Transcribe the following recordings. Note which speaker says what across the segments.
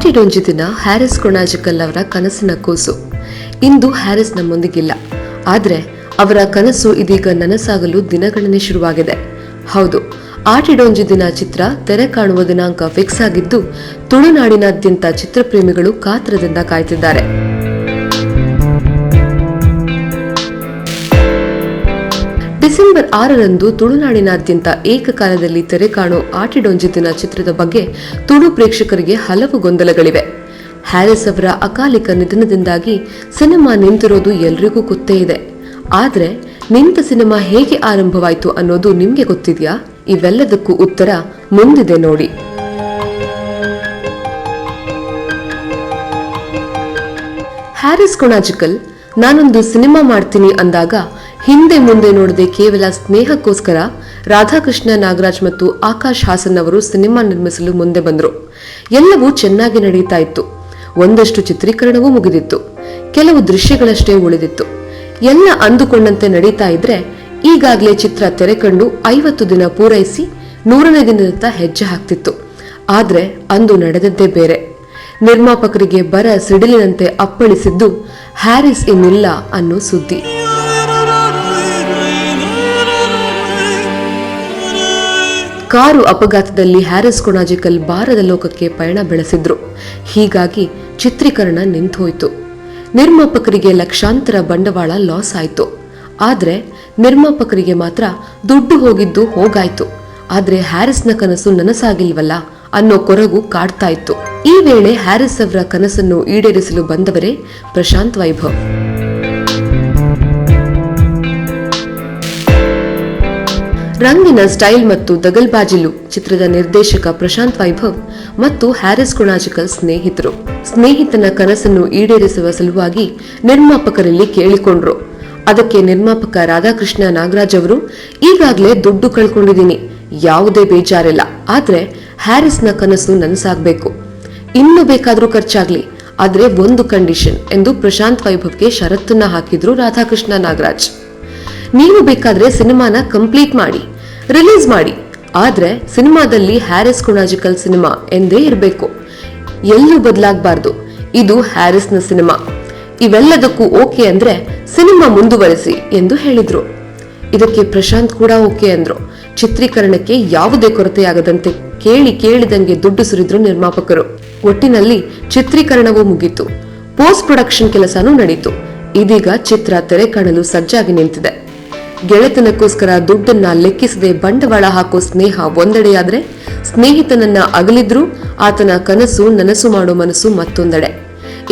Speaker 1: ಆಟಿಡೊಂಜಿ ದಿನ ಹ್ಯಾರಿಸ್ ಕೊನಾಜಿಕಲ್ ಅವರ ಕನಸಿನ ಕೂಸು. ಇಂದು ಹ್ಯಾರಿಸ್ ನಮ್ಮೊಂದಿಗಿಲ್ಲ, ಆದರೆ ಅವರ ಕನಸು ಇದೀಗ ನನಸಾಗಲು ದಿನಗಣನೆ ಶುರುವಾಗಿದೆ. ಹೌದು, ಆಟಿಡೊಂಜಿ ದಿನ ಚಿತ್ರ ತೆರೆ ಕಾಣುವ ದಿನಾಂಕ ಫಿಕ್ಸ್ ಆಗಿದ್ದು, ತುಳುನಾಡಿನಾದ್ಯಂತ ಚಿತ್ರಪ್ರೇಮಿಗಳು ಕಾತರದಿಂದ ಕಾಯ್ತಿದ್ದಾರೆ. ಡಿಸೆಂಬರ್ 6ರಂದು ತುಳುನಾಡಿನಾದ್ಯಂತ ಏಕಕಾಲದಲ್ಲಿ ತೆರೆ ಕಾಣೋ ಆಟಿಡೊಂಜಿ ದಿನ ಚಿತ್ರದ ಬಗ್ಗೆ ತುಳು ಪ್ರೇಕ್ಷಕರಿಗೆ ಹಲವು ಗೊಂದಲಗಳಿವೆ. ಹ್ಯಾರಿಸ್ ಅವರ ಅಕಾಲಿಕ ನಿಧನದಿಂದಾಗಿ ಸಿನಿಮಾ ನಿಂತಿರೋದು ಎಲ್ರಿಗೂ ಗೊತ್ತೇ ಇದೆ. ಆದ್ರೆ ನಿಂತ ಸಿನಿಮಾ ಹೇಗೆ ಆರಂಭವಾಯಿತು ಅನ್ನೋದು ನಿಮ್ಗೆ ಗೊತ್ತಿದ್ಯಾ? ಇವೆಲ್ಲದಕ್ಕೂ ಉತ್ತರ ಮುಂದಿದೆ ನೋಡಿ. ಹ್ಯಾರಿಸ್ ಕೊನಾಜಿಕಲ್ ನಾನೊಂದು ಸಿನಿಮಾ ಮಾಡ್ತೀನಿ ಅಂದಾಗ ಹಿಂದೆ ಮುಂದೆ ನೋಡದೆ ಕೇವಲ ಸ್ನೇಹಕ್ಕೋಸ್ಕರ ರಾಧಾಕೃಷ್ಣ ನಾಗರಾಜ್ ಮತ್ತು ಆಕಾಶ್ ಹಾಸನ್ ಅವರು ಸಿನಿಮಾ ನಿರ್ಮಿಸಲು ಮುಂದೆ ಬಂದರು. ಎಲ್ಲವೂ ಚೆನ್ನಾಗಿ ನಡೀತಾ ಇತ್ತು. ಒಂದಷ್ಟು ಚಿತ್ರೀಕರಣವೂ ಮುಗಿದಿತ್ತು. ಕೆಲವು ದೃಶ್ಯಗಳಷ್ಟೇ ಉಳಿದಿತ್ತು. ಎಲ್ಲ ಅಂದುಕೊಂಡಂತೆ ನಡೀತಾ ಇದ್ರೆ ಈಗಾಗಲೇ ಚಿತ್ರ ತೆರೆ ಕಂಡು 50 ದಿನ ಪೂರೈಸಿ 100ನೇ ದಿನದತ್ತ ಹೆಜ್ಜೆ ಹಾಕ್ತಿತ್ತು. ಆದ್ರೆ ಅಂದು ನಡೆದದ್ದೇ ಬೇರೆ. ನಿರ್ಮಾಪಕರಿಗೆ ಬರ ಸಿಡಿಲಿನಂತೆ ಅಪ್ಪಳಿಸಿದ್ದು ಹ್ಯಾರಿಸ್ ಇನ್ನಿಲ್ಲ ಅನ್ನೋ ಸುದ್ದಿ. ಕಾರು ಅಪಘಾತದಲ್ಲಿ ಹ್ಯಾರಿಸ್ ಕೊನಾಜಿಕಲ್ ಬಾರದ ಲೋಕಕ್ಕೆ ಪಯಣ ಬೆಳೆಸಿದ್ರು. ಹೀಗಾಗಿ ಚಿತ್ರೀಕರಣ ನಿಂತೋಯ್ತು. ನಿರ್ಮಾಪಕರಿಗೆ ಲಕ್ಷಾಂತರ ಬಂಡವಾಳ ಲಾಸ್ ಆಯ್ತು. ಆದ್ರೆ ನಿರ್ಮಾಪಕರಿಗೆ ಮಾತ್ರ ದುಡ್ಡು ಹೋಗಿದ್ದು ಹೋಗಾಯ್ತು. ಆದ್ರೆ ಹ್ಯಾರಿಸ್ನ ಕನಸು ನನಸಾಗಿಲ್ವಲ್ಲ ಅನ್ನೋ ಕೊರಗು ಕಾಡ್ತಾ ಇತ್ತು. ಈ ವೇಳೆ ಹ್ಯಾರಿಸ್ ಅವರ ಕನಸನ್ನು ಈಡೇರಿಸಲು ಬಂದವರೇ ಪ್ರಶಾಂತ್ ವೈಭವ್. ರಂಗಿನ ಸ್ಟೈಲ್ ಮತ್ತು ದಗಲ್ಬಾಜಿಲು ಚಿತ್ರದ ನಿರ್ದೇಶಕ ಪ್ರಶಾಂತ್ ವೈಭವ್ ಮತ್ತು ಹ್ಯಾರಿಸ್ ಕೊನಾಜಿಕಲ್ ಸ್ನೇಹಿತರು. ಸ್ನೇಹಿತನ ಕನಸನ್ನು ಈಡೇರಿಸುವ ಸಲುವಾಗಿ ನಿರ್ಮಾಪಕರಲ್ಲಿ ಕೇಳಿಕೊಂಡ್ರು. ಅದಕ್ಕೆ ನಿರ್ಮಾಪಕ ರಾಧಾಕೃಷ್ಣ ನಾಗರಾಜ್ ಅವರು, ಈಗಾಗಲೇ ದುಡ್ಡು ಕಳ್ಕೊಂಡಿದ್ದೀನಿ, ಯಾವುದೇ ಬೇಜಾರಿಲ್ಲ, ಆದ್ರೆ ಹ್ಯಾರಿಸ್ನ ಕನಸು ನನಸಾಗಬೇಕು, ಇನ್ನು ಬೇಕಾದ್ರೂ ಖರ್ಚಾಗ್ಲಿ, ಆದ್ರೆ ಒಂದು ಕಂಡೀಷನ್ ಎಂದು ಪ್ರಶಾಂತ್ ವೈಭವ್ಗೆ ಷರತ್ತನ್ನ ಹಾಕಿದ್ರು ರಾಧಾಕೃಷ್ಣ ನಾಗರಾಜ್. ನೀವು ಬೇಕಾದ್ರೆ ಸಿನಿಮಾನ ಕಂಪ್ಲೀಟ್ ಮಾಡಿ, ರಿಲೀಸ್ ಮಾಡಿ, ಆದ್ರೆ ಸಿನಿಮಾದಲ್ಲಿ ಹ್ಯಾರಿಸ್ ಕೊನಾಜಿಕಲ್ ಸಿನಿಮಾ ಎಂದೇ ಇರಬೇಕು, ಎಲ್ಲೂ ಬದಲಾಗಬಾರ್ದು, ಇದು ಹ್ಯಾರಿಸ್ನ ಸಿನಿಮಾ. ಇವೆಲ್ಲದಕ್ಕೂ ಓಕೆ ಅಂದ್ರೆ ಸಿನಿಮಾ ಮುಂದುವರೆಸಿ ಎಂದು ಹೇಳಿದ್ರು. ಇದಕ್ಕೆ ಪ್ರಶಾಂತ್ ಕೂಡ ಓಕೆ ಅಂದ್ರು. ಚಿತ್ರೀಕರಣಕ್ಕೆ ಯಾವುದೇ ಕೊರತೆಯಾಗದಂತೆ ಕೇಳಿದಂಗೆ ದುಡ್ಡು ಸುರಿದ್ರು ನಿರ್ಮಾಪಕರು. ಒಟ್ಟಿನಲ್ಲಿ ಚಿತ್ರೀಕರಣವೂ ಮುಗಿತು. ಪೋಸ್ಟ್ ಪ್ರೊಡಕ್ಷನ್ ಕೆಲಸನೂ ನಡೀತು. ಇದೀಗ ಚಿತ್ರ ತೆರೆ ಕಾಣಲು ಸಜ್ಜಾಗಿ ನಿಂತಿದೆ. ಗೆಳೆತನಕ್ಕೋಸ್ಕರ ದುಡ್ಡನ್ನ ಲೆಕ್ಕಿಸದೆ ಬಂಡವಾಳ ಹಾಕೋ ಸ್ನೇಹ ಒಂದೆಡೆಯಾದ್ರೆ, ಸ್ನೇಹಿತನನ್ನ ಅಗಲಿದ್ರೂ ಆತನ ಕನಸು ನನಸು ಮಾಡೋ ಮನಸ್ಸು ಮತ್ತೊಂದೆಡೆ.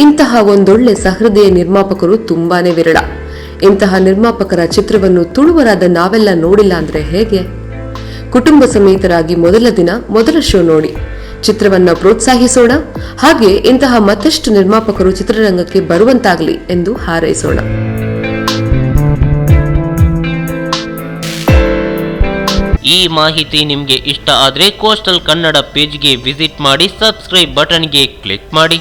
Speaker 1: ಇಂತಹ ಒಂದೊಳ್ಳೆ ಸಹೃದಯ ನಿರ್ಮಾಪಕರು ತುಂಬಾನೇ ವಿರಳ. ಇಂತಹ ನಿರ್ಮಾಪಕರ ಚಿತ್ರವನ್ನು ತುಳುವರಾದ ನಾವೆಲ್ಲ ನೋಡಿಲ್ಲ ಅಂದ್ರೆ ಹೇಗೆ? ಕುಟುಂಬ ಸಮೇತರಾಗಿ ಮೊದಲ ದಿನ ಮೊದಲ ಶೋ ನೋಡಿ ಚಿತ್ರವನ್ನ ಪ್ರೋತ್ಸಾಹಿಸೋಣ. ಹಾಗೆ ಇಂತಹ ಮತ್ತಷ್ಟು ನಿರ್ಮಾಪಕರು ಚಿತ್ರರಂಗಕ್ಕೆ ಬರುವಂತಾಗಲಿ ಎಂದು ಹಾರೈಸೋಣ.
Speaker 2: ಈ ಮಾಹಿತಿ ನಿಮಗೆ ಇಷ್ಟ ಆದರೆ ಕೋಸ್ಟಲ್ ಕನ್ನಡ ಪೇಜ್ಗೆ ವಿಸಿಟ್ ಮಾಡಿ, ಸಬ್ಸ್ಕ್ರೈಬ್ ಬಟನ್ಗೆ ಕ್ಲಿಕ್ ಮಾಡಿ.